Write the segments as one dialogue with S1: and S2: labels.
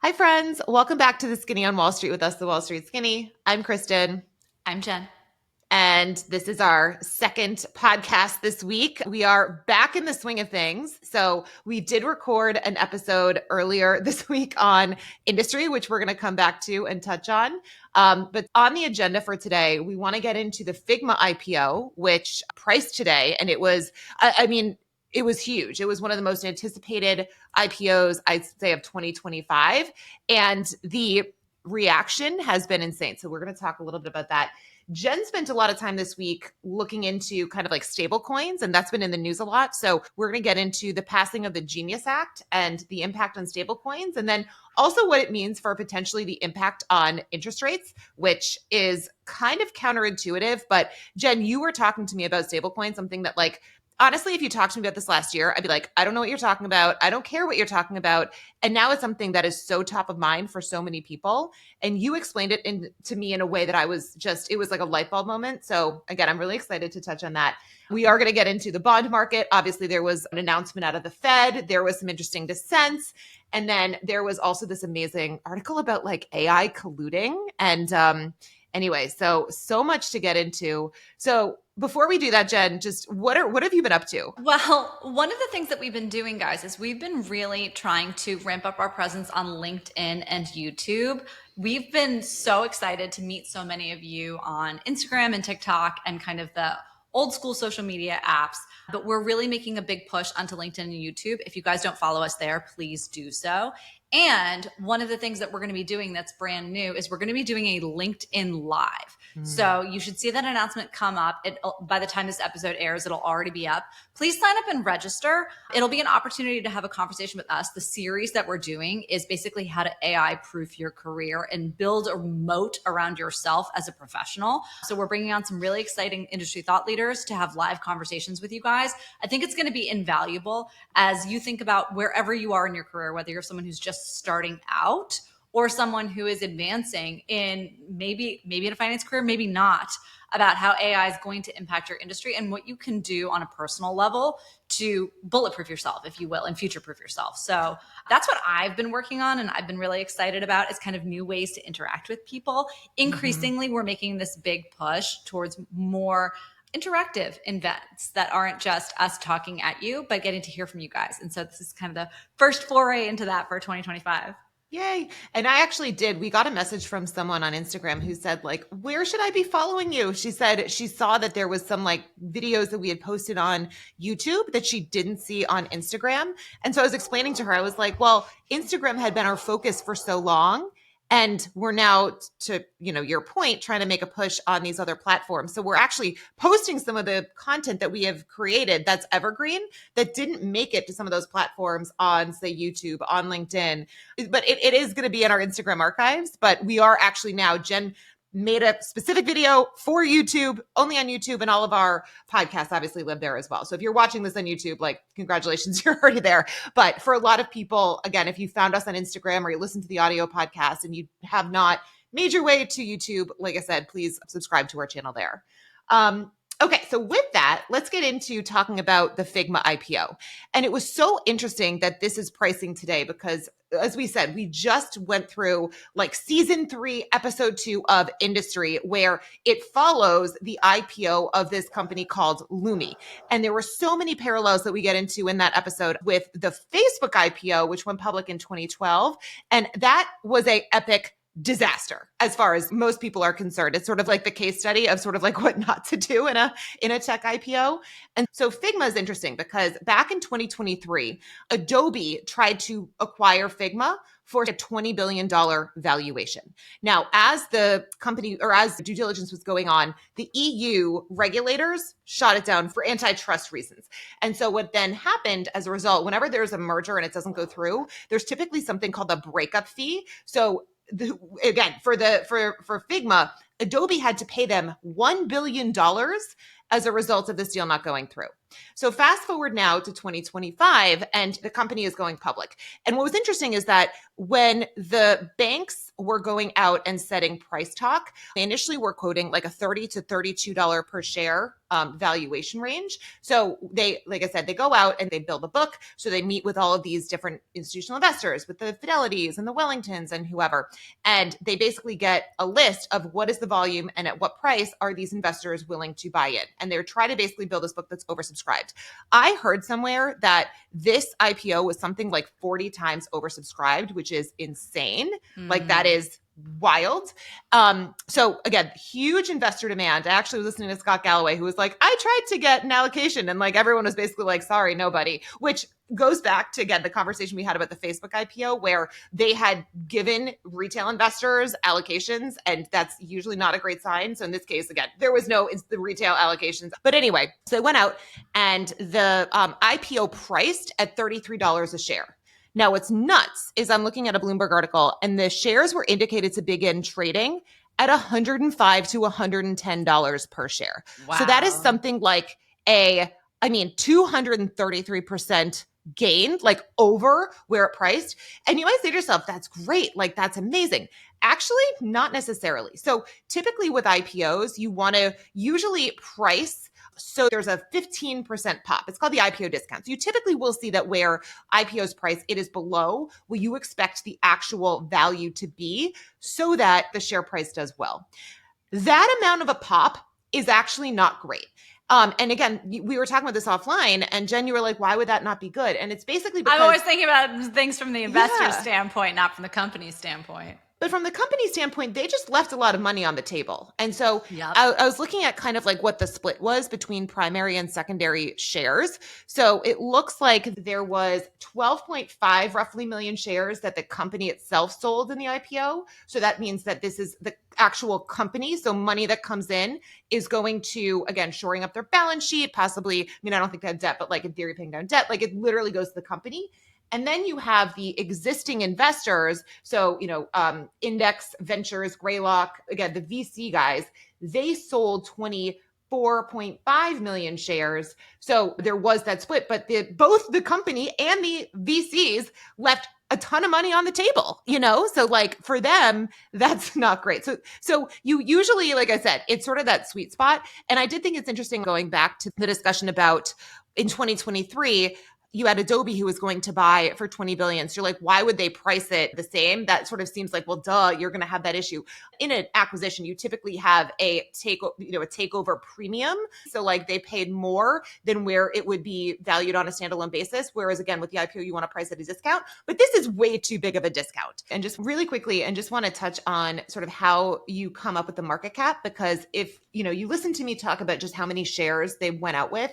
S1: Hi, friends. Welcome back to the Skinny on Wall Street with us, the Wall Street Skinny. I'm Kristen.
S2: I'm Jen.
S1: And this is our second podcast this week. We are back in the swing of things. So we did record an episode earlier this week on industry, which we're going to come back to and touch on. But on the agenda for today, we want to get into the Figma IPO, which priced today. And it was, it was huge. It was one of the most anticipated IPOs, I'd say, of 2025. And the reaction has been insane. So we're going to talk a little bit about that. Jen spent a lot of time this week looking into kind of like stablecoins, and that's been in the news a lot. So we're going to get into the passing of the Genius Act and the impact on stablecoins, and then also what it means for potentially the impact on interest rates, which is kind of counterintuitive. But Jen, you were talking to me about stablecoins, something that like, honestly, if you talked to me about this last year, I'd be like, I don't know what you're talking about. I don't care what you're talking about. And now it's something that is so top of mind for so many people. And you explained it to me in a way that I was just, it was like a light bulb moment. So again, I'm really excited to touch on that. We are going to get into the bond market. Obviously, there was an announcement out of the Fed. There was some interesting dissents. And then there was also this amazing article about like AI colluding. And anyway, so much to get into. So before we do that, Jen, just what have you been up to?
S2: Well, one of the things that we've been doing, guys, is we've been really trying to ramp up our presence on LinkedIn and YouTube. We've been so excited to meet so many of you on Instagram and TikTok and kind of the old school social media apps, but we're really making a big push onto LinkedIn and YouTube. If you guys don't follow us there, please do so. And one of the things that we're going to be doing that's brand new is we're going to be doing a LinkedIn Live. So you should see that announcement come up. By the time this episode airs, it'll already be up. Please sign up and register. It'll be an opportunity to have a conversation with us. The series that we're doing is basically how to AI proof your career and build a moat around yourself as a professional. So we're bringing on some really exciting industry thought leaders to have live conversations with you guys. I think it's going to be invaluable as you think about wherever you are in your career, whether you're someone who's just starting out or someone who is advancing in maybe in a finance career, maybe not, about how AI is going to impact your industry and what you can do on a personal level to bulletproof yourself, if you will, and future-proof yourself. So that's what I've been working on and I've been really excited about is kind of new ways to interact with people. Increasingly, we're making this big push towards more interactive events that aren't just us talking at you, but getting to hear from you guys. And so this is kind of the first foray into that for 2025.
S1: Yay. And I actually did. We got a message from someone on Instagram who said, like, where should I be following you? She said she saw that there was some like videos that we had posted on YouTube that she didn't see on Instagram. And so I was explaining to her, I was like, well, Instagram had been our focus for so long. And we're now, to your point, trying to make a push on these other platforms. So we're actually posting some of the content that we have created that's evergreen that didn't make it to some of those platforms on, say, YouTube, on LinkedIn. But it is going to be in our Instagram archives. But we are actually now, Jen made a specific video for YouTube, only on YouTube, and all of our podcasts obviously live there as well. So if you're watching this on YouTube, like, congratulations, you're already there. But for a lot of people, again, if you found us on Instagram or you listen to the audio podcast and you have not made your way to YouTube, like I said, please subscribe to our channel there. Okay, so with that, let's get into talking about the Figma IPO. And it was so interesting that this is pricing today because, as we said, we just went through like season 3, episode 2 of Industry, where it follows the IPO of this company called Lumi. And there were so many parallels that we get into in that episode with the Facebook IPO, which went public in 2012. And that was an epic disaster as far as most people are concerned. It's sort of like the case study of sort of like what not to do in a tech IPO. And so Figma is interesting because back in 2023, Adobe tried to acquire Figma for a $20 billion valuation. Now, as the company or as due diligence was going on, the EU regulators shot it down for antitrust reasons. And so what then happened as a result, whenever there's a merger and it doesn't go through, there's typically something called a breakup fee. So again, for Figma, Adobe had to pay them $1 billion as a result of this deal not going through. So fast forward now to 2025, and the company is going public. And what was interesting is that when the banks were going out and setting price talk, they initially were quoting like a $30 to $32 per share valuation range. So they, like I said, they go out and they build a book. So they meet with all of these different institutional investors, with the Fidelities and the Wellingtons and whoever. And they basically get a list of what is the volume and at what price are these investors willing to buy in. And they're trying to basically build this book that's oversubscribed. I heard somewhere that this IPO was something like 40 times oversubscribed, which is insane. Like that is wild. So again, huge investor demand. I actually was listening to Scott Galloway, who was like, I tried to get an allocation, and like everyone was basically like, sorry, nobody, which goes back to, again, the conversation we had about the Facebook IPO, where they had given retail investors allocations, and that's usually not a great sign. So in this case, again, there was no the retail allocations. But anyway, so they went out and the IPO priced at $33 a share. Now, what's nuts is I'm looking at a Bloomberg article, and the shares were indicated to begin trading at $105 to $110 per share.
S2: Wow.
S1: So that is something like 233% gain, like over where it priced. And you might say to yourself, that's great. Like, that's amazing. Actually, not necessarily. So typically with IPOs, you want to usually price. So there's a 15% pop. It's called the IPO discount. So you typically will see that where IPO's price, it is below what you expect the actual value to be so that the share price does well. That amount of a pop is actually not great. And again, we were talking about this offline, and Jen, you were like, why would that not be good? And it's basically because—
S2: I'm always thinking about things from the investor's standpoint, not from the company's standpoint.
S1: But from the company standpoint, they just left a lot of money on the table. And so I was looking at kind of like what the split was between primary and secondary shares. So it looks like there was 12.5 roughly million shares that the company itself sold in the IPO. So that means that this is the actual company. So money that comes in is going to, again, shoring up their balance sheet, possibly, I mean, I don't think they have debt, but like in theory, paying down debt, like it literally goes to the company. And then you have the existing investors. So, Index Ventures, Greylock, again, the VC guys, they sold 24.5 million shares. So there was that split, but both the company and the VCs left a ton of money on the table, So like for them, that's not great. So you usually, like I said, it's sort of that sweet spot. And I did think it's interesting going back to the discussion about in 2023, you had Adobe who was going to buy for 20 billion. So you're like, why would they price it the same? That sort of seems like, well, duh, you're going to have that issue. In an acquisition, you typically have a takeover premium. So like they paid more than where it would be valued on a standalone basis. Whereas again, with the IPO, you want to price at a discount, but this is way too big of a discount. And just really quickly, and just want to touch on sort of how you come up with the market cap, because if, you listen to me talk about just how many shares they went out with,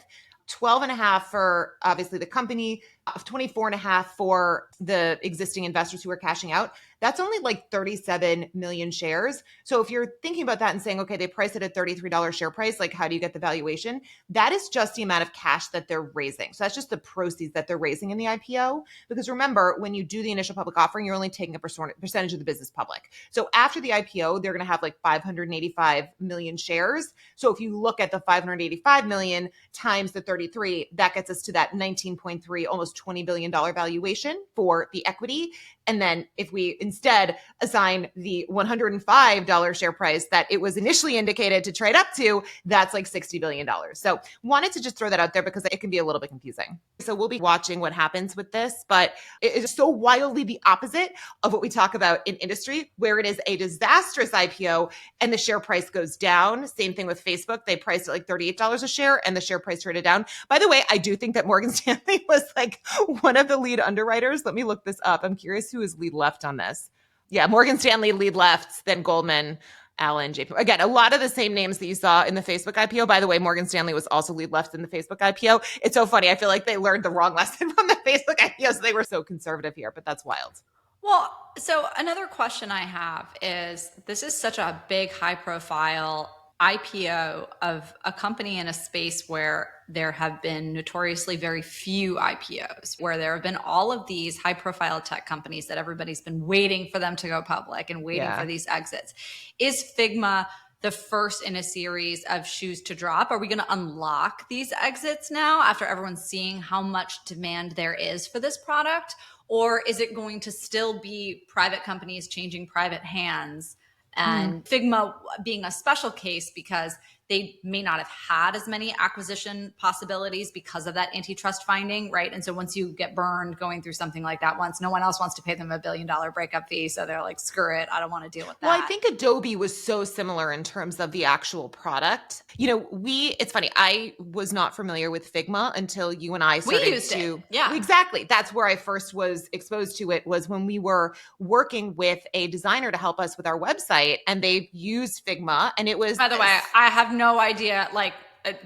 S1: 12 and a half for obviously the company, 24 and a half for the existing investors who are cashing out. That's only like 37 million shares. So if you're thinking about that and saying, okay, they priced it at $33 share price, like how do you get the valuation? That is just the amount of cash that they're raising. So that's just the proceeds that they're raising in the IPO. Because remember, when you do the initial public offering, you're only taking a percentage of the business public. So after the IPO, they're going to have like 585 million shares. So if you look at the 585 million times the 33, that gets us to that 19.3, almost $20 billion valuation for the equity. And then if we instead assign the $105 share price that it was initially indicated to trade up to, that's like $60 billion. So wanted to just throw that out there because it can be a little bit confusing. So we'll be watching what happens with this, but it is so wildly the opposite of what we talk about in industry, where it is a disastrous IPO and the share price goes down. Same thing with Facebook. They priced it like $38 a share and the share price traded down. By the way, I do think that Morgan Stanley was like one of the lead underwriters. Let me look this up. I'm curious who is lead left on this. Yeah, Morgan Stanley lead left, then Goldman, Allen, JP. Again, a lot of the same names that you saw in the Facebook IPO. By the way, Morgan Stanley was also lead left in the Facebook IPO. It's so funny. I feel like they learned the wrong lesson from the Facebook IPO, so they were so conservative here, but that's wild.
S2: Well, so another question I have is, this is such a big, high profile IPO of a company in a space where there have been notoriously very few IPOs, where there have been all of these high profile tech companies that everybody's been waiting for them to go public and waiting for these exits. Is Figma the first in a series of shoes to drop? Are we going to unlock these exits now after everyone's seeing how much demand there is for this product? Or is it going to still be private companies changing private hands? And Figma being a special case because they may not have had as many acquisition possibilities because of that antitrust finding, right? And so once you get burned going through something like that once, no one else wants to pay them $1 billion breakup fee. So they're like, screw it, I don't want to deal with that.
S1: Well, I think Adobe was so similar in terms of the actual product. It's funny, I was not familiar with Figma until you and I started
S2: we used
S1: to.
S2: it. Yeah.
S1: Exactly. That's where I first was exposed to it, was when we were working with a designer to help us with our website, and they used Figma, and it was.
S2: By the way, I have no idea, like,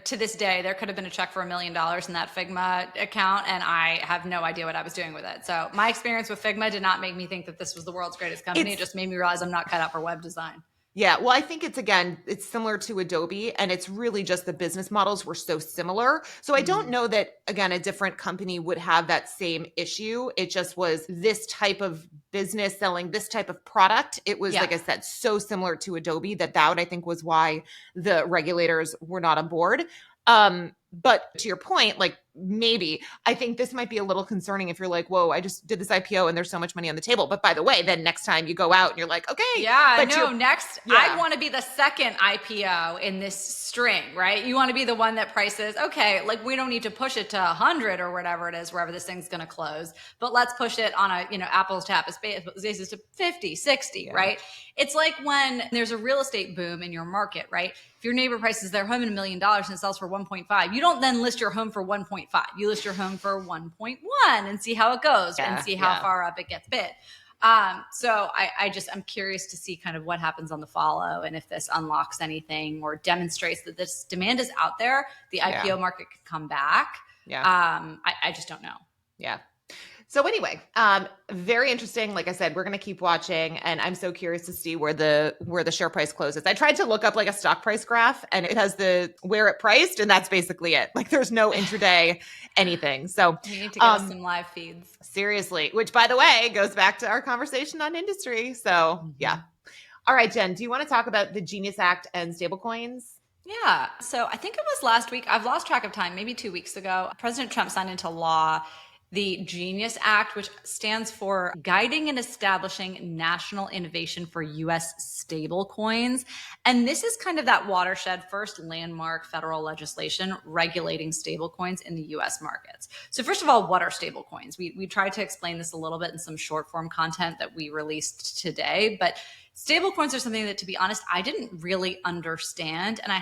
S2: to this day, there could have been a check for $1 million in that Figma account, and I have no idea what I was doing with it. So my experience with Figma did not make me think that this was the world's greatest company. It just made me realize I'm not cut out for web design.
S1: Yeah, well, I think it's similar to Adobe, and it's really just the business models were so similar. So I don't know that, again, a different company would have that same issue. It just was this type of business selling this type of product. It was, like I said, so similar to Adobe that I think was why the regulators were not on board. But to your point, like, maybe I think this might be a little concerning if you're like, whoa, I just did this IPO and there's so much money on the table. But by the way, then next time you go out and you're like, okay.
S2: Yeah,
S1: but
S2: no, next, I want to be the second IPO in this string, right? You want to be the one that prices, okay, like, we don't need to push it to 100 or whatever it is, wherever this thing's going to close, but let's push it on a, apples to apples basis to 50, 60, right? It's like when there's a real estate boom in your market, right? If your neighbor prices their home in $1 million and it sells for 1.5, you don't then list your home for 1.5. You list your home for 1.1 and see how it goes and see how far up it gets bid. So I'm curious to see kind of what happens on the follow, and if this unlocks anything or demonstrates that this demand is out there, the IPO market could come back. I just don't know.
S1: Yeah. So anyway, very interesting. Like I said, we're going to keep watching, and I'm so curious to see where the share price closes. I tried to look up like a stock price graph, and it has where it priced, and that's basically it. Like, there's no intraday anything. So
S2: you need to get us some live feeds.
S1: Seriously, which, by the way, goes back to our conversation on industry. So yeah. All right, Jen, do you want to talk about the Genius Act and stablecoins?
S2: Yeah. So I think it was last week, I've lost track of time, maybe 2 weeks ago, President Trump signed into law the Genius Act, which stands for Guiding and Establishing National Innovation for U.S. Stablecoins. And this is kind of that watershed first landmark federal legislation regulating stablecoins in the U.S. markets. So first of all, what are stablecoins? We tried to explain this a little bit in some short form content that we released today, but stablecoins are something that, to be honest, I didn't really understand. And I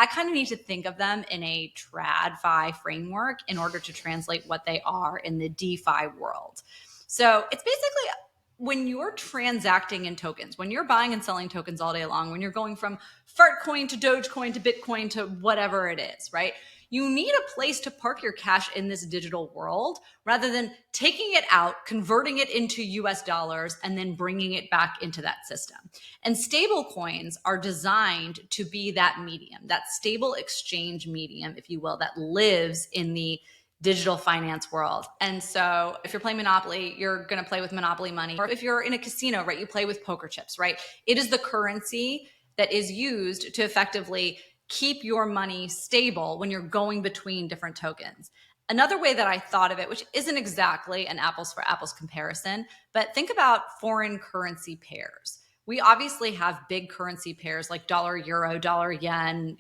S2: kind of need to think of them in a TradFi framework in order to translate what they are in the DeFi world. So it's basically when you're transacting in tokens, when you're buying and selling tokens all day long, when you're going from Fartcoin to Dogecoin to Bitcoin to whatever it is, right? You need a place to park your cash in this digital world rather than taking it out, converting it into US dollars, and then bringing it back into that system. And stable coins are designed to be that medium, that stable exchange medium, if you will, that lives in the digital finance world. And so if you're playing Monopoly, you're going to play with Monopoly money. Or if you're in a casino, right, you play with poker chips, right? It is the currency that is used to effectively keep your money stable when you're going between different tokens. Another way that I thought of it, which isn't exactly an apples for apples comparison, but think about foreign currency pairs. We obviously have big currency pairs like dollar euro, dollar yen,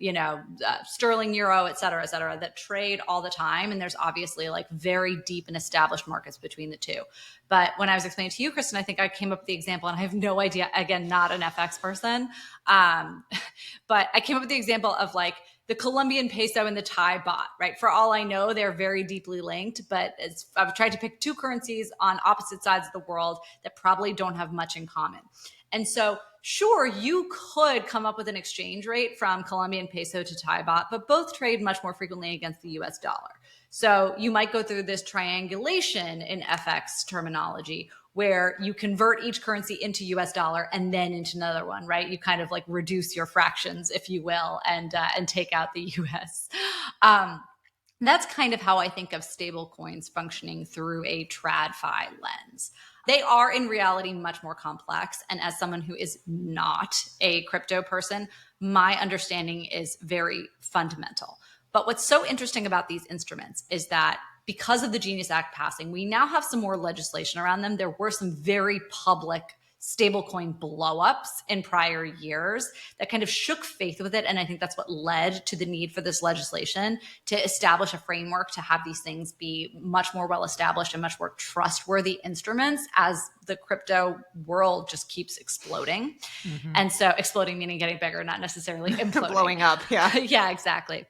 S2: sterling euro, et cetera, that trade all the time. And there's obviously like very deep and established markets between the two. But when I was explaining to you, Kristen, I think I came up with the example, and I have no idea, again, not an FX person. But I came up with the example of like the Colombian peso and the Thai baht, right? For all I know, they're very deeply linked, but I've tried to pick two currencies on opposite sides of the world that probably don't have much in common. And so, sure, you could come up with an exchange rate from Colombian peso to Thai baht, but both trade much more frequently against the US dollar. So you might go through this triangulation in FX terminology where you convert each currency into US dollar and then into another one, right? You kind of like reduce your fractions, if you will, and take out the US. That's kind of how I think of stable coins functioning through a TradFi lens. They are in reality much more complex. And as someone who is not a crypto person, my understanding is very fundamental. But what's so interesting about these instruments is that because of the Genius Act passing, we now have some more legislation around them. There were some very public stablecoin blowups in prior years that kind of shook faith with it. And I think that's what led to the need for this legislation to establish a framework to have these things be much more well-established and much more trustworthy instruments as the crypto world just keeps exploding. Mm-hmm. And so exploding meaning getting bigger, not necessarily imploding.
S1: Blowing up, yeah.
S2: Yeah, exactly.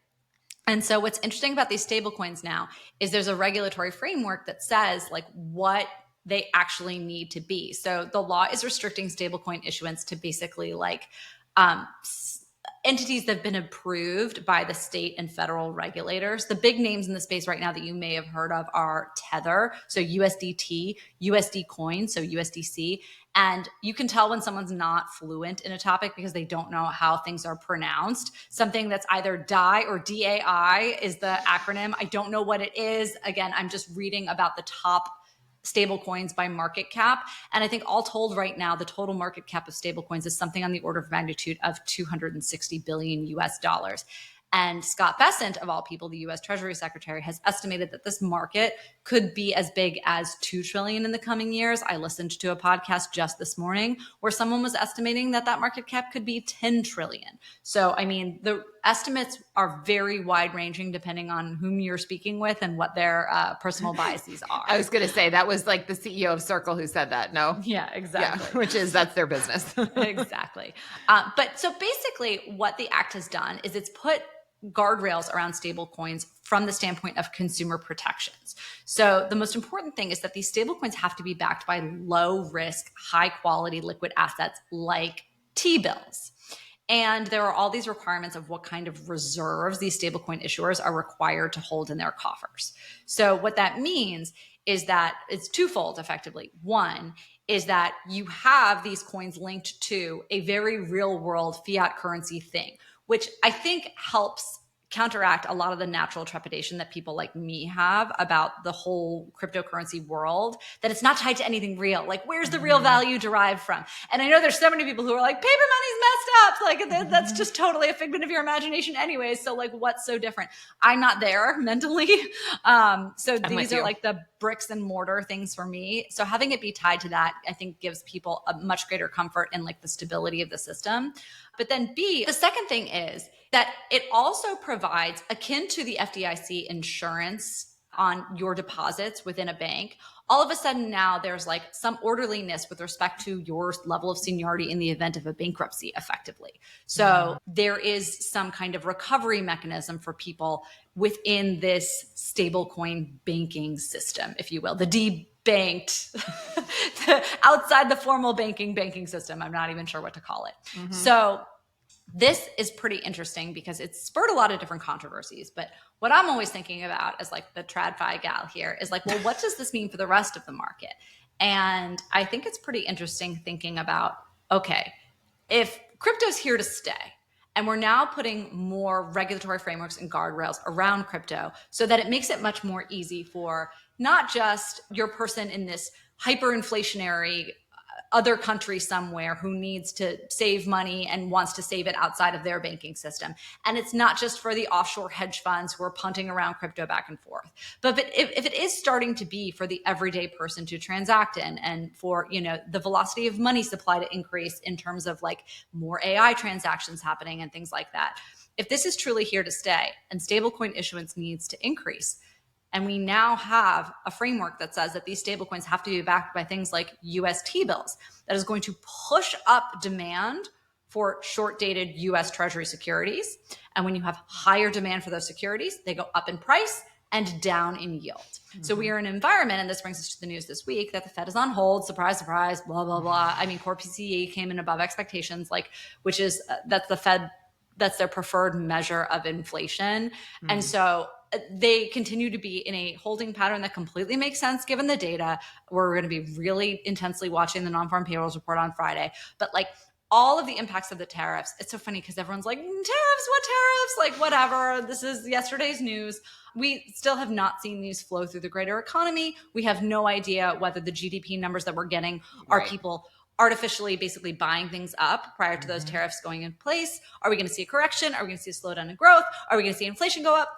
S2: And so what's interesting about these stablecoins now is there's a regulatory framework that says like what they actually need to be. So the law is restricting stablecoin issuance to basically like entities that have been approved by the state and federal regulators. The big names in the space right now that you may have heard of are Tether, so USDT, USD Coin, so USDC. And you can tell when someone's not fluent in a topic because they don't know how things are pronounced. Something that's either DAI or DAI is the acronym. I don't know what it is. Again, I'm just reading about the top stablecoins by market cap. And I think all told right now, the total market cap of stablecoins is something on the order of magnitude of 260 billion US dollars. And Scott Bessent, of all people, the US Treasury Secretary, has estimated that this market could be as big as 2 trillion in the coming years. I listened to a podcast just this morning where someone was estimating that that market cap could be 10 trillion. So, I mean, the estimates are very wide ranging depending on whom you're speaking with and what their personal biases are.
S1: I was going to say that was like the CEO of Circle who said that. No?
S2: Yeah, exactly.
S1: Yeah, which is, that's their business.
S2: Exactly. But so basically what the act has done is it's put guardrails around stablecoins from the standpoint of consumer protections. So the most important thing is that these stablecoins have to be backed by low risk, high quality liquid assets like T-bills. And there are all these requirements of what kind of reserves these stablecoin issuers are required to hold in their coffers. So what that means is that it's twofold effectively. One is that you have these coins linked to a very real world fiat currency thing, which I think helps counteract a lot of the natural trepidation that people like me have about the whole cryptocurrency world, that it's not tied to anything real. Like, where's the real value derived from? And I know there's so many people who are like, paper money's messed up. Like, that's just totally a figment of your imagination anyway. So like, what's so different? I'm not there mentally. So these are like the bricks and mortar things for me. So having it be tied to that, I think gives people a much greater comfort in like the stability of the system. But then B, the second thing is that it also provides, akin to the FDIC insurance on your deposits within a bank, all of a sudden now there's like some orderliness with respect to your level of seniority in the event of a bankruptcy effectively. So there is some kind of recovery mechanism for people within this stablecoin banking system, if you will, the debanked, outside the formal banking system. I'm not even sure what to call it. Mm-hmm. So this is pretty interesting because it's spurred a lot of different controversies. But what I'm always thinking about as like the TradFi gal here is like, well, what does this mean for the rest of the market? And I think it's pretty interesting thinking about, okay, if crypto's here to stay, and we're now putting more regulatory frameworks and guardrails around crypto so that it makes it much more easy for not just your person in this hyperinflationary other country somewhere who needs to save money and wants to save it outside of their banking system. And it's not just for the offshore hedge funds who are punting around crypto back and forth. But if it is starting to be for the everyday person to transact in, and for, you know, the velocity of money supply to increase in terms of like more AI transactions happening and things like that, if this is truly here to stay and stablecoin issuance needs to increase, and we now have a framework that says that these stablecoins have to be backed by things like US T-bills, that is going to push up demand for short-dated US Treasury securities. And when you have higher demand for those securities, they go up in price and down in yield. Mm-hmm. So we are in an environment, and this brings us to the news this week, that the Fed is on hold, surprise, surprise, blah, blah, blah. I mean, core PCE came in above expectations, like, which is, that's the Fed, that's their preferred measure of inflation. Mm-hmm. And so they continue to be in a holding pattern that completely makes sense given the data. We're going to be really intensely watching the non-farm payrolls report on Friday. But like all of the impacts of the tariffs, it's so funny because everyone's like, tariffs, what tariffs? Like, whatever. This is yesterday's news. We still have not seen these flow through the greater economy. We have no idea whether the GDP numbers that we're getting are people artificially basically buying things up prior to those tariffs going in place. Are we going to see a correction? Are we going to see a slowdown in growth? Are we going to see inflation go up?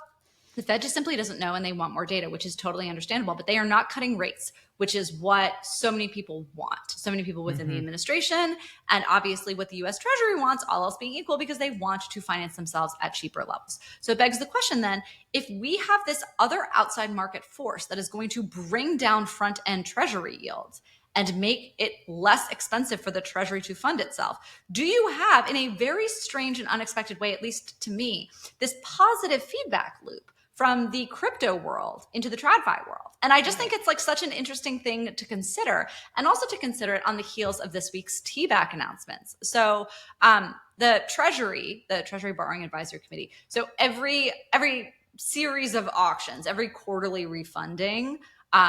S2: The Fed just simply doesn't know and they want more data, which is totally understandable, but they are not cutting rates, which is what so many people want. So many people within the administration, and obviously what the US Treasury wants, all else being equal, because they want to finance themselves at cheaper levels. So it begs the question then, if we have this other outside market force that is going to bring down front end Treasury yields and make it less expensive for the Treasury to fund itself, do you have, in a very strange and unexpected way, at least to me, this positive feedback loop from the crypto world into the TradFi world? And I just think it's like such an interesting thing to consider, and also to consider it on the heels of this week's TBAC announcements. So the Treasury Borrowing Advisory Committee, so every series of auctions, every quarterly refunding,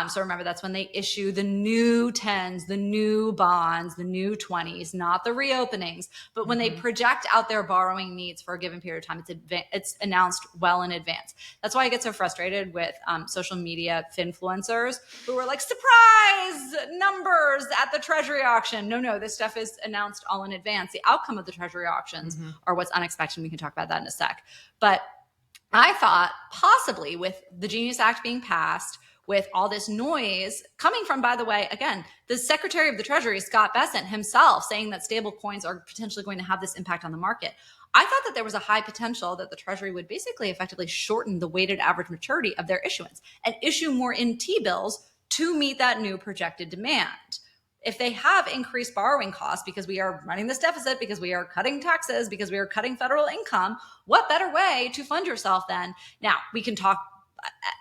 S2: so remember, that's when they issue the new 10s, the new bonds, the new 20s, not the reopenings. But when they project out their borrowing needs for a given period of time, it's announced well in advance. That's why I get so frustrated with social media finfluencers who are like, surprise numbers at the Treasury auction. No, this stuff is announced all in advance. The outcome of the Treasury auctions are what's unexpected. We can talk about that in a sec. But I thought possibly with the Genius Act being passed, with all this noise coming from, by the way, again, the Secretary of the Treasury, Scott Bessent himself, saying that stable coins are potentially going to have this impact on the market. I thought that there was a high potential that the Treasury would basically effectively shorten the weighted average maturity of their issuance and issue more in T-bills to meet that new projected demand. If they have increased borrowing costs because we are running this deficit, because we are cutting taxes, because we are cutting federal income, what better way to fund yourself then? Now, we can talk,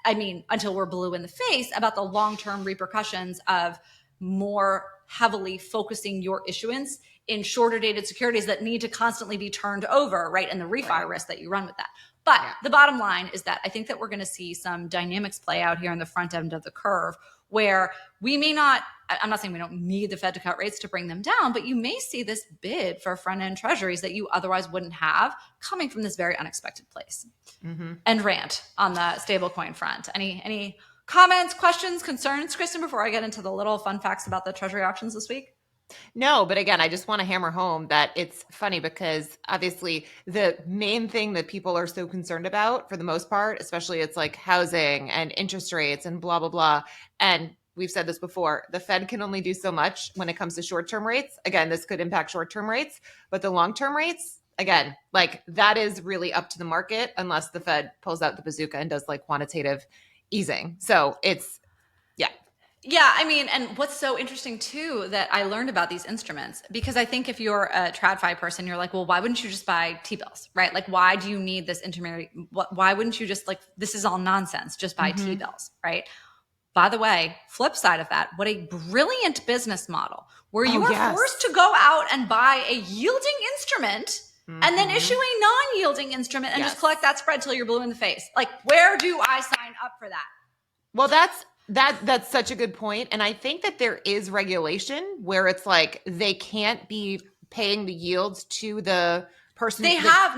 S2: until we're blue in the face, about the long-term repercussions of more heavily focusing your issuance in shorter dated securities that need to constantly be turned over, right? And the refi risk that you run with that. But the bottom line is that I think that we're going to see some dynamics play out here on the front end of the curve where we may not, I'm not saying we don't need the Fed to cut rates to bring them down, but you may see this bid for front-end treasuries that you otherwise wouldn't have coming from this very unexpected place. And rant on the stablecoin front. Any comments, questions, concerns, Kristen, before I get into the little fun facts about the Treasury auctions this week?
S1: No, but again, I just want to hammer home that it's funny because obviously the main thing that people are so concerned about for the most part, especially it's like housing and interest rates and blah, blah, blah. And we've said this before, the Fed can only do so much when it comes to short-term rates. Again, this could impact short-term rates, but the long-term rates, again, like that is really up to the market unless the Fed pulls out the bazooka and does like quantitative easing. So it's,
S2: yeah, and what's so interesting too that I learned about these instruments, because I think if you're a TradFi person, you're like, well, why wouldn't you just buy T-bills, right? Like, why do you need this intermediary? Why wouldn't you just, like, this is all nonsense, just buy T-bills, right? By the way, flip side of that, what a brilliant business model where you are forced to go out and buy a yielding instrument and then issue a non-yielding instrument and just collect that spread till you're blue in the face. Like, where do I sign up for that?
S1: Well, that's such a good point. And I think that there is regulation where it's like they can't be paying the yields to the person.
S2: They have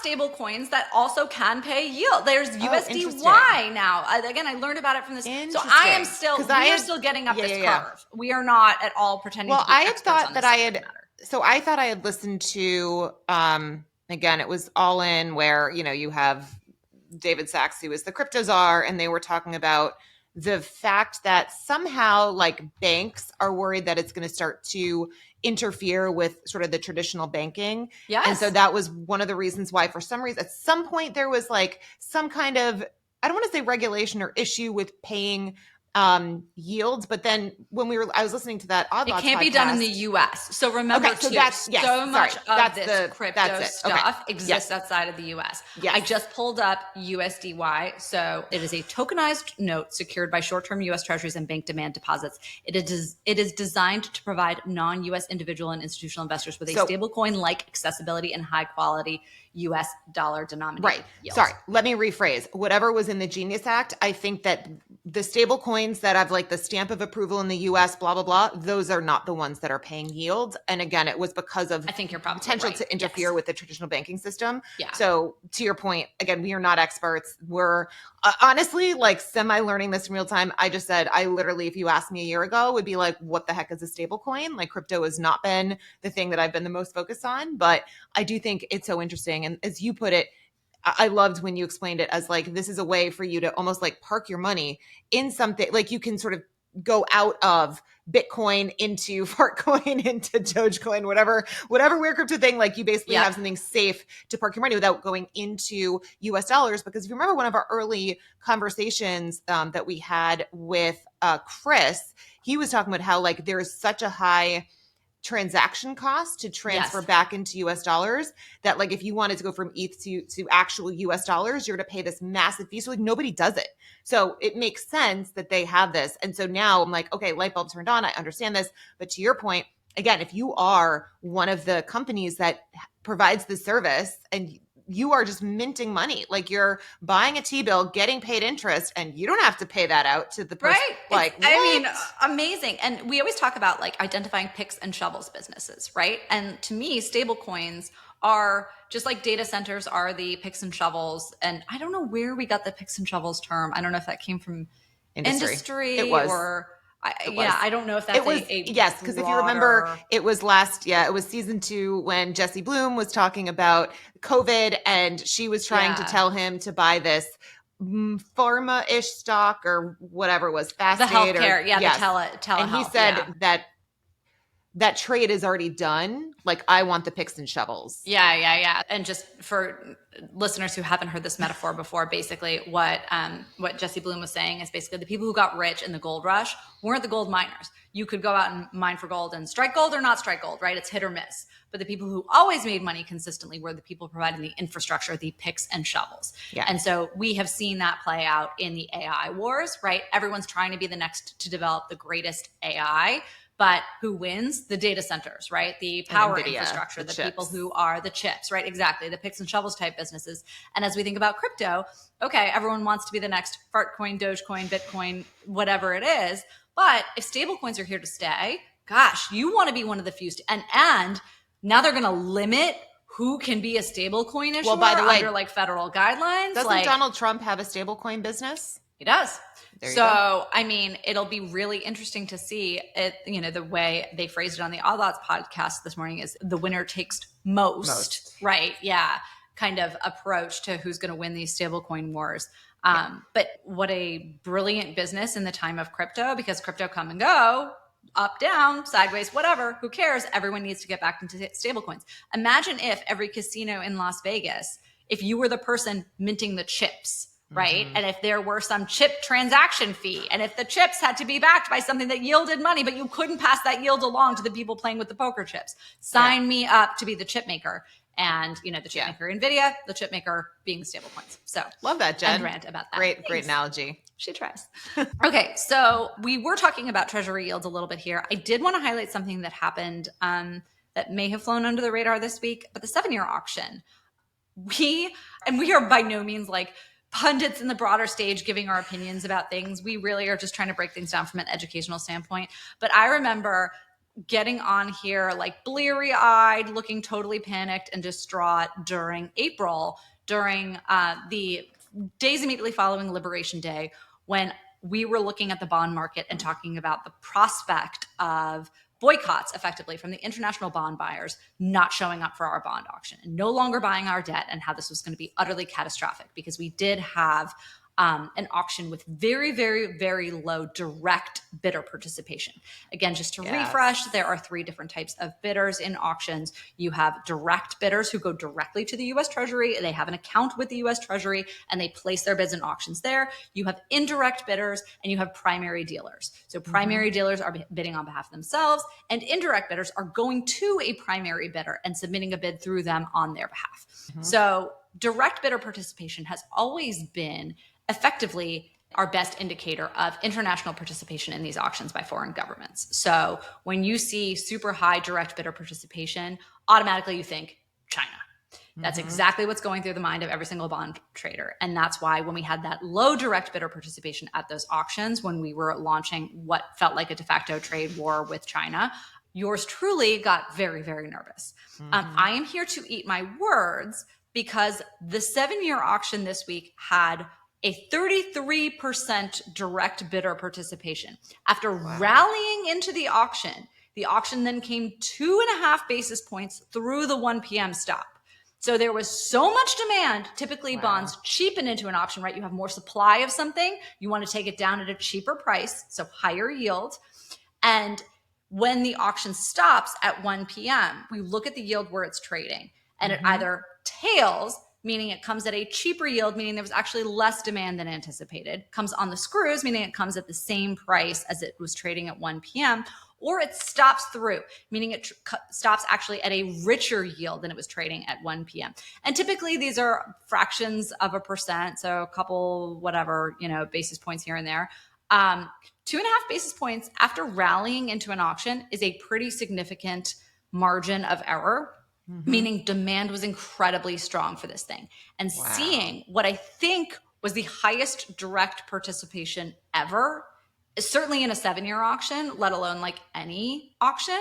S2: stable coins that also can pay yield. There's USDY now. Again, I learned about it from this. So we are still getting up this curve. We are not at all pretending to be experts on this subject matter.
S1: So I thought I had listened to, again, it was All In where, you have David Sachs, who is the crypto czar, and they were talking about the fact that somehow like banks are worried that it's going to start to interfere with sort of the traditional banking.
S2: Yes.
S1: And so that was one of the reasons why for some reason, at some point there was like some kind of, I don't want to say regulation or issue with paying yields, but then when I was listening to that Odd Lots
S2: it can't be done in the US. So remember much of this crypto stuff exists outside of the US.
S1: Yes.
S2: I just pulled up USDY. So it is a tokenized note secured by short-term US treasuries and bank demand deposits. It is designed to provide non-US individual and institutional investors with a stablecoin like accessibility and high quality US dollar denominated yields.
S1: Sorry, let me rephrase. Whatever was in the Genius Act, I think that the stable coins that have like the stamp of approval in the US, blah, blah, blah, those are not the ones that are paying yield. And again, it was because of
S2: I think you're probably
S1: potential to interfere with the traditional banking system.
S2: Yeah.
S1: So to your point, again, we are not experts. We're honestly like semi-learning this in real time. I just said, I literally, if you asked me a year ago, would be like, what the heck is a stable coin? Like crypto has not been the thing that I've been the most focused on, but I do think it's so interesting. And as you put it, I loved when you explained it as like, this is a way for you to almost like park your money in something, like you can sort of go out of Bitcoin into Fartcoin into Dogecoin, whatever weird crypto thing. Like you basically have something safe to park your money without going into US dollars. Because if you remember one of our early conversations that we had with Chris, he was talking about how like there is such a high transaction cost to transfer back into US dollars that like if you wanted to go from ETH to actual US dollars, you're going to pay this massive fee. So like nobody does it. So it makes sense that they have this. And so now I'm like, okay, light bulb turned on. I understand this. But to your point, again, if you are one of the companies that provides the service and you are just minting money, like you're buying a T-bill, getting paid interest, and you don't have to pay that out to the person.
S2: Right.
S1: Like,
S2: I mean, amazing. And we always talk about like identifying picks and shovels businesses, right? And to me, stable coins are just like data centers are the picks and shovels. And I don't know where we got the picks and shovels term. I don't know if that came from industry
S1: It was.
S2: or I don't know if that's
S1: yes, because if you remember, it was season 2 when Jessie Bloom was talking about COVID and she was trying to tell him to buy this pharma-ish stock or whatever it was, fast
S2: the healthcare, the telehealth.
S1: And he said that trade is already done. Like, I want the picks and shovels.
S2: Yeah. And just for listeners who haven't heard this metaphor before, basically what Jessie Bloom was saying is basically the people who got rich in the gold rush weren't the gold miners. You could go out and mine for gold and strike gold or not strike gold, right? It's hit or miss. But the people who always made money consistently were the people providing the infrastructure, the picks and shovels. Yeah. And so we have seen that play out in the AI wars, right? Everyone's trying to be the next to develop the greatest AI. But who wins? The data centers, right? The power infrastructure, the people who are the chips, right? Exactly. The picks and shovels type businesses. And as we think about crypto, okay, everyone wants to be the next Fartcoin, Dogecoin, Bitcoin, whatever it is. But if stablecoins are here to stay, gosh, you want to be one of the few. And now they're going to limit who can be a stablecoin issuer under like federal guidelines.
S1: Doesn't Donald Trump have a stablecoin business?
S2: He does. So, I mean, it'll be really interesting to see it, the way they phrased it on the Odd Lots podcast this morning is the winner takes most. Right? Yeah. Kind of approach to who's going to win these stablecoin wars. But what a brilliant business in the time of crypto, because crypto come and go, up, down, sideways, whatever, who cares? Everyone needs to get back into stablecoins. Imagine if every casino in Las Vegas, if you were the person minting the chips, right? Mm-hmm. And if there were some chip transaction fee, and if the chips had to be backed by something that yielded money, but you couldn't pass that yield along to the people playing with the poker chips, sign me up to be the chip maker. And, the chip maker NVIDIA, the chip maker being the stable coins. So
S1: love that, Jen.
S2: And rant about that.
S1: Great analogy.
S2: She tries. Okay. So we were talking about treasury yields a little bit here. I did want to highlight something that happened that may have flown under the radar this week, but the 7-year auction, we are by no means like pundits in the broader stage giving our opinions about things. We really are just trying to break things down from an educational standpoint. But I remember getting on here like bleary-eyed, looking totally panicked and distraught during April, during the days immediately following Liberation Day, when we were looking at the bond market and talking about the prospect of boycotts effectively from the international bond buyers not showing up for our bond auction and no longer buying our debt, and how this was going to be utterly catastrophic because we did have an auction with very, very, very low direct bidder participation. Again, just to refresh, there are 3 different types of bidders in auctions. You have direct bidders who go directly to the U.S. Treasury. They have an account with the U.S. Treasury and they place their bids in auctions there. You have indirect bidders and you have primary dealers. So primary dealers are bidding on behalf of themselves, and indirect bidders are going to a primary bidder and submitting a bid through them on their behalf. So direct bidder participation has always been effectively our best indicator of international participation in these auctions by foreign governments. So when you see super high direct bidder participation, automatically you think China. That's exactly what's going through the mind of every single bond trader. And that's why when we had that low direct bidder participation at those auctions, when we were launching what felt like a de facto trade war with China, yours truly got very, very nervous. I am here to eat my words because the 7-year auction this week had a 33% direct bidder participation. After rallying into the auction then came 2.5 basis points through the 1 p.m. stop. So there was so much demand. Typically bonds cheapen into an auction, right? You have more supply of something. You want to take it down at a cheaper price, so higher yield. And when the auction stops at 1 p.m., we look at the yield where it's trading, and it either tails, meaning it comes at a cheaper yield, meaning there was actually less demand than anticipated, comes on the screws, meaning it comes at the same price as it was trading at 1 p.m., or it stops through, meaning it stops actually at a richer yield than it was trading at 1 p.m. And typically these are fractions of a percent, so a couple, whatever, basis points here and there. 2.5 basis points after rallying into an auction is a pretty significant margin of error, meaning demand was incredibly strong for this thing. And seeing what I think was the highest direct participation ever, certainly in a 7-year auction, let alone like any auction,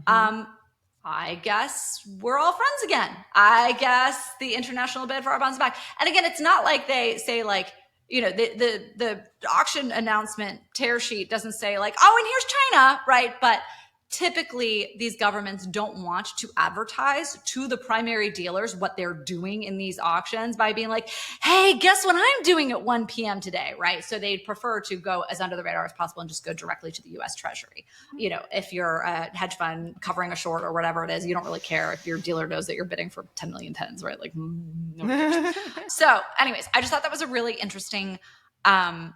S2: I guess we're all friends again. I guess the international bid for our bonds is back. And again, it's not like they say like, the auction announcement tear sheet doesn't say like, oh, and here's China, right? But typically these governments don't want to advertise to the primary dealers what they're doing in these auctions by being like, hey, guess what I'm doing at 1 p.m. today, right? So they'd prefer to go as under the radar as possible and just go directly to the US Treasury. If you're a hedge fund covering a short or whatever it is, you don't really care if your dealer knows that you're bidding for 10 million tens, right? Like, no one cares. So anyways, I just thought that was a really interesting,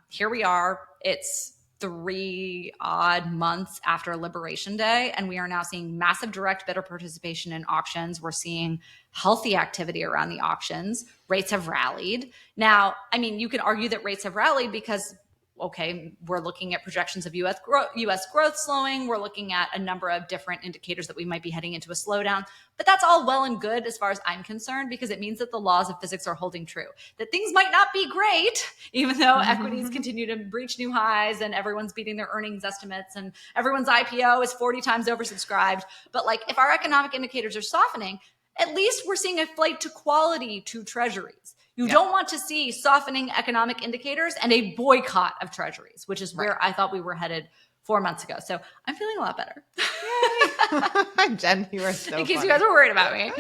S2: here we are, it's 3 odd months after Liberation Day, and we are now seeing massive direct bidder participation in auctions. We're seeing healthy activity around the auctions. Rates have rallied. Now, I mean, you can argue that rates have rallied because, okay, we're looking at projections of US growth slowing. We're looking at a number of different indicators that we might be heading into a slowdown. But that's all well and good as far as I'm concerned, because it means that the laws of physics are holding true, that things might not be great, even though equities continue to breach new highs and everyone's beating their earnings estimates and everyone's IPO is 40 times oversubscribed. But like, if our economic indicators are softening, at least we're seeing a flight to quality to treasuries. You don't want to see softening economic indicators and a boycott of treasuries, which is where I thought we were headed 4 months ago. So I'm feeling a lot better.
S1: Jen, you are so
S2: in case
S1: funny.
S2: You guys were worried about me.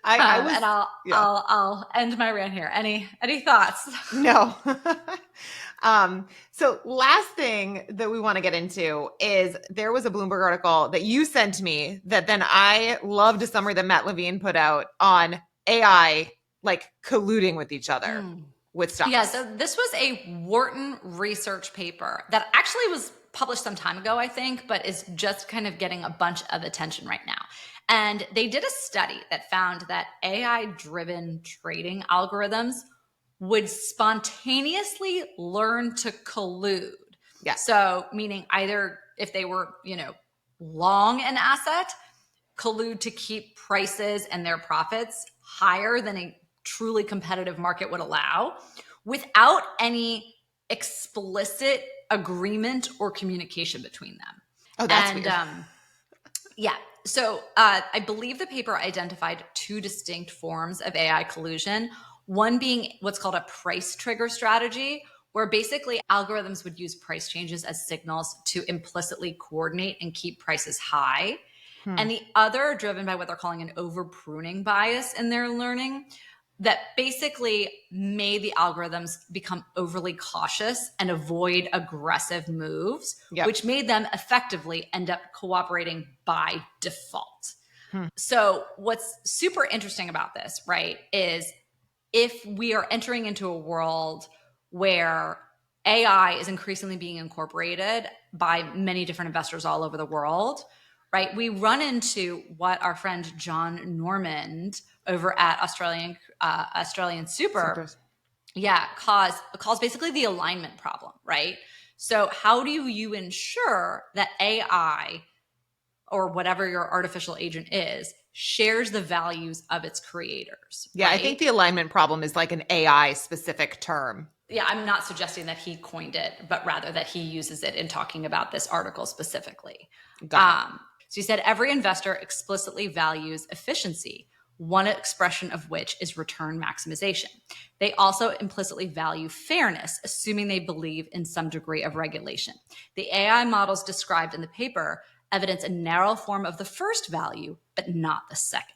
S1: I was,
S2: and I'll end my rant here. Any thoughts?
S1: No. So last thing that we want to get into is there was a Bloomberg article that you sent me that then I loved a summary that Matt Levine put out on AI like colluding with each other with stocks.
S2: Yeah, so this was a Wharton research paper that actually was published some time ago, I think, but is just kind of getting a bunch of attention right now. And they did a study that found that AI-driven trading algorithms would spontaneously learn to collude.
S1: Yeah.
S2: So meaning either if they were, long an asset, collude to keep prices and their profits higher than a truly competitive market would allow without any explicit agreement or communication between them.
S1: Oh, that's weird.
S2: Yeah. So I believe the paper identified 2 distinct forms of AI collusion. One being what's called a price trigger strategy, where basically algorithms would use price changes as signals to implicitly coordinate and keep prices high. And the other driven by what they're calling an over pruning bias in their learning, that basically made the algorithms become overly cautious and avoid aggressive moves, which made them effectively end up cooperating by default. So what's super interesting about this, right, is if we are entering into a world where AI is increasingly being incorporated by many different investors all over the world, right, we run into what our friend John Normand over at Australian Super, calls basically the alignment problem, right? So how do you ensure that AI or whatever your artificial agent is shares the values of its creators?
S1: Yeah,
S2: right?
S1: I think the alignment problem is like an AI specific term.
S2: Yeah, I'm not suggesting that he coined it, but rather that he uses it in talking about this article specifically. So he said every investor explicitly values efficiency, one expression of which is return maximization. They also implicitly value fairness, assuming they believe in some degree of regulation. The AI models described in the paper evidence a narrow form of the first value, but not the second.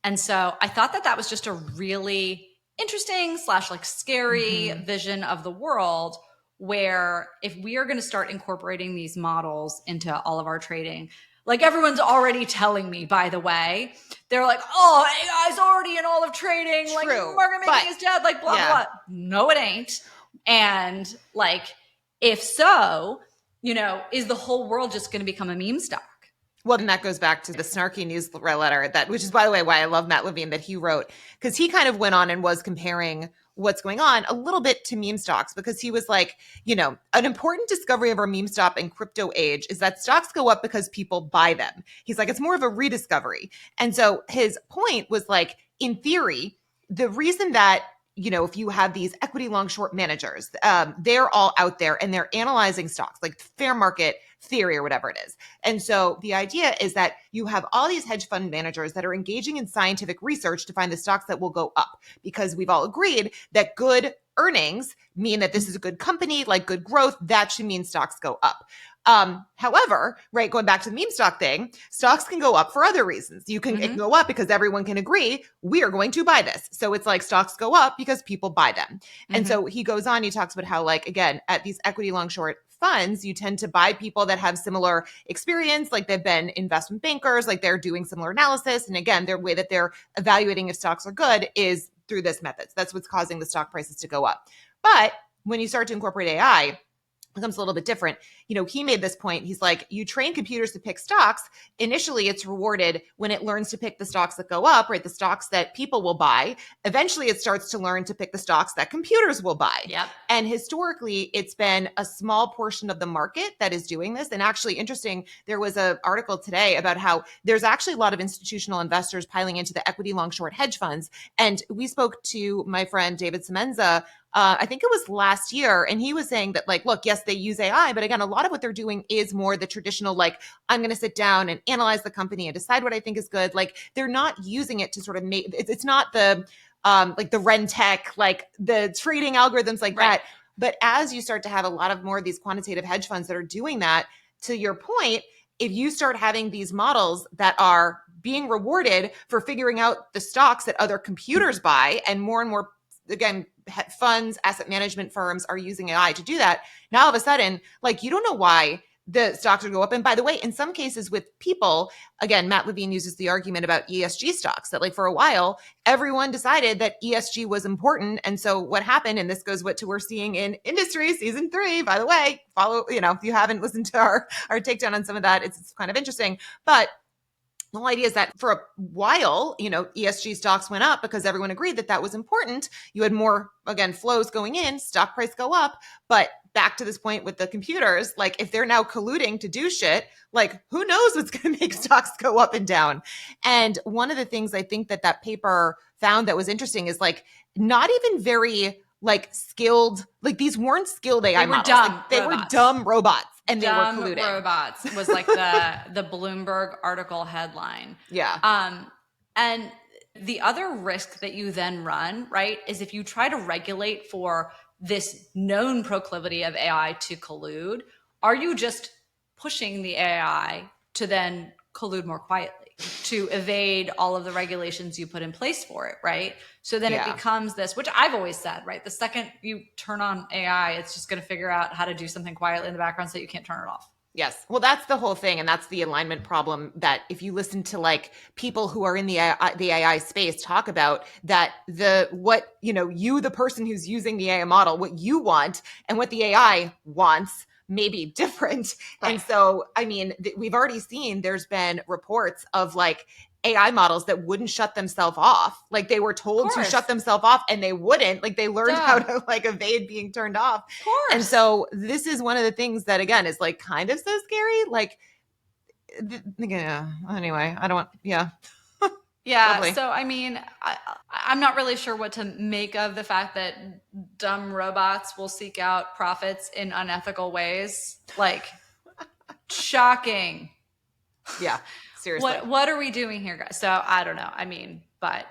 S2: And so I thought that was just a really interesting / like scary vision of the world, where if we are going to start incorporating these models into all of our trading, like everyone's already telling me, by the way, they're like, oh, AI's already in all of trading. Like market making is dead, like blah, blah. No, it ain't. And like, if so, is the whole world just going to become a meme stock?
S1: Well, and that goes back to the snarky newsletter which is, by the way, why I love Matt Levine that he wrote, because he kind of went on and was comparing what's going on a little bit to meme stocks, because he was like, an important discovery of our meme stock and crypto age is that stocks go up because people buy them. He's like, it's more of a rediscovery. And so his point was like, in theory, the reason that if you have these equity long short managers, they're all out there and they're analyzing stocks like fair market theory or whatever it is. And so the idea is that you have all these hedge fund managers that are engaging in scientific research to find the stocks that will go up, because we've all agreed that good earnings mean that this is a good company, like good growth, that should mean stocks go up. However, right, going back to the meme stock thing, stocks can go up for other reasons. It can go up because everyone can agree we are going to buy this. So it's like stocks go up because people buy them. And so he goes on, he talks about how, like, again, at these equity long short funds, you tend to buy people that have similar experience, like they've been investment bankers, like they're doing similar analysis. And again, their way that they're evaluating if stocks are good is through this method. So that's what's causing the stock prices to go up. But when you start to incorporate AI, becomes a little bit different. He made this point. He's like, you train computers to pick stocks. Initially, it's rewarded when it learns to pick the stocks that go up, right? The stocks that people will buy. Eventually, it starts to learn to pick the stocks that computers will buy.
S2: Yep.
S1: And historically, it's been a small portion of the market that is doing this. And actually, interesting, there was an article today about how there's actually a lot of institutional investors piling into the equity long short hedge funds. And we spoke to my friend David Semenza, I think it was last year. And he was saying that, like, look, yes, they use AI, but again, a lot of what they're doing is more the traditional, like, I'm going to sit down and analyze the company and decide what I think is good. Like, they're not using it to sort of make, it's not the, like the Rentech, like the trading algorithms like that. But as you start to have a lot of more of these quantitative hedge funds that are doing that, to your point, if you start having these models that are being rewarded for figuring out the stocks that other computers buy, and more, again, funds, asset management firms are using AI to do that. Now, all of a sudden, like, you don't know why the stocks would go up. And by the way, in some cases with people, again, Matt Levine uses the argument about ESG stocks, that like for a while, everyone decided that ESG was important. And so what happened, and this goes to we're seeing in industry season 3, by the way, follow, if you haven't listened to our takedown on some of that, it's kind of interesting. But the whole idea is that for a while, ESG stocks went up because everyone agreed that that was important. You had more, again, flows going in, stock price go up. But back to this point with the computers, like if they're now colluding to do shit, like who knows what's going to make stocks go up and down. And one of the things I think that paper found that was interesting is like not even very like skilled, like these weren't skilled AI models. They were dumb robots. And
S2: dumb
S1: they were colluding.
S2: Robots was like the Bloomberg article headline.
S1: Yeah.
S2: And the other risk that you then run, right, is if you try to regulate for this known proclivity of AI to collude, are you just pushing the AI to then collude more quietly, to evade all of the regulations you put in place for it, right? So then it becomes this, which I've always said, right? The second you turn on AI, it's just going to figure out how to do something quietly in the background so you can't turn it off.
S1: Yes. Well, that's the whole thing. And that's the alignment problem that if you listen to like people who are in the AI space talk about that, the person who's using the AI model, what you want and what the AI wants may be different. Right. And so, I mean, we've already seen there's been reports of like AI models that wouldn't shut themselves off. Like they were told to shut themselves off and they wouldn't. Like they learned how to like evade being turned off.
S2: Of course.
S1: And so this is one of the things that, again, is like kind of so scary. Like, anyway, I don't want,
S2: Yeah.
S1: Lovely.
S2: So, I mean, I'm not really sure what to make of the fact that dumb robots will seek out profits in unethical ways. Like, shocking.
S1: Yeah, seriously.
S2: What are we doing here, guys? So, I don't know. I mean, but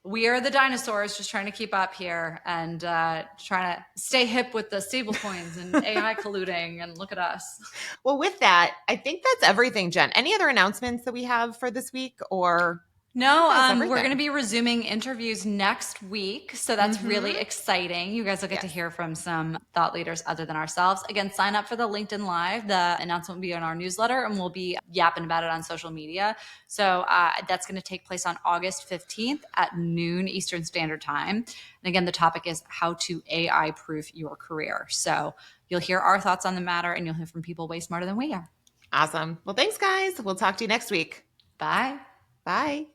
S2: we are the dinosaurs just trying to keep up here and trying to stay hip with the stablecoins and AI colluding, and look at us.
S1: Well, with that, I think that's everything, Jen. Any other announcements that we have for this week or...
S2: No,
S1: That's
S2: we're
S1: everything.
S2: going to be resuming interviews next week. So that's really exciting. You guys will get to hear from some thought leaders other than ourselves. Again, sign up for the LinkedIn Live. The announcement will be in our newsletter and we'll be yapping about it on social media. So that's going to take place on August 15th at noon Eastern Standard Time. And again, the topic is how to AI proof your career. So you'll hear our thoughts on the matter and you'll hear from people way smarter than we are.
S1: Awesome. Well, thanks, guys. We'll talk to you next week.
S2: Bye.
S1: Bye.